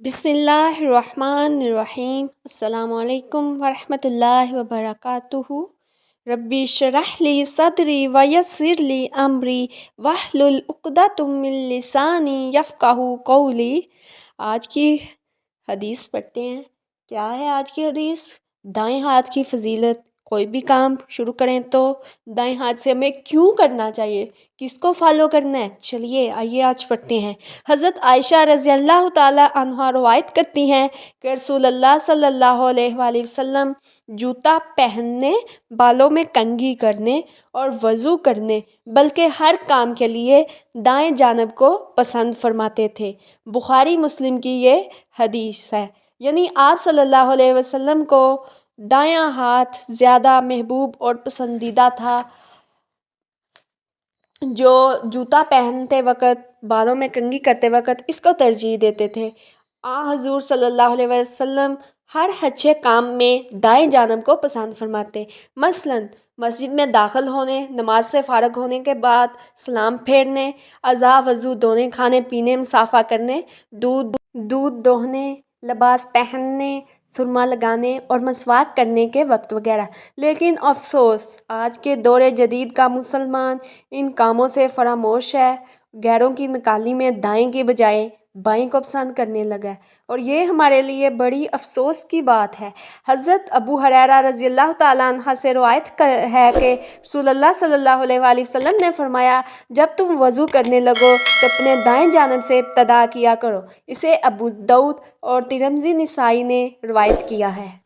बिस्मिल्लाहिर्रहमानिर्रहीम। अस्सलामु अलैकुम वरहमतुल्लाहि वबरकातुहू। रब्बी इश्रह ली सदरी व यस्सिर ली अमरी वहलुल उक़दतम मिन लिसानी यफ़क़हू क़ौली। आज की हदीस पढ़ते हैं। क्या है आज की हदीस? दाएं हाथ की फजीलत। कोई भी काम शुरू करें तो दाएं हाथ से हमें क्यों करना चाहिए, किसको फॉलो करना है, चलिए आइए आज पढ़ते हैं। हज़रत आयशा रज़ी अल्लाह ताला अन्हा रवायत करती हैं कि रसूलुल्लाह सल्लल्लाहु अलैहि वसल्लम जूता पहनने, बालों में कंघी करने और वज़ू करने बल्कि हर काम के लिए दाएं जानब को पसंद फरमाते थे। बुखारी मुस्लिम की ये हदीस है। यानी आप सल्लल्लाहु अलैहि वसल्लम को दायां हाथ ज़्यादा महबूब और पसंदीदा था। जो जूता पहनते वक़्त, बालों में कंघी करते वक़्त इसको तरजीह देते थे। हज़ूर सल्लल्लाहु अलैहि वसल्लम हर अच्छे काम में दाएं जानब को पसंद फरमाते। मसलन मस्जिद में दाखिल होने, नमाज से फ़ारग होने के बाद सलाम फेरने, अज़ा वज़ू धोने, खाने पीने, मुसाफ़ा करने, दूध दोहने, लिबास पहनने, सुरमा लगाने और मसवाक करने के वक्त वगैरह। लेकिन अफ़सोस आज के दौर जदीद का मुसलमान इन कामों से फरामोश है। गैरों की निकाली में दाएं के बजाय बाएं को पसंद करने लगा है और ये हमारे लिए बड़ी अफ़सोस की बात है। हज़रत अबू हुरैरा रज़ी अल्लाह ताला अन्हा से रवायत है कि रसूलुल्लाह सल्लल्लाहु अलैहि वसल्लम ने फरमाया, जब तुम वज़ू करने लगो तो अपने दाएं जानब से इब्तिदा किया करो। इसे अबू दाऊद और तिरमिज़ी निसाई ने रवायत किया है।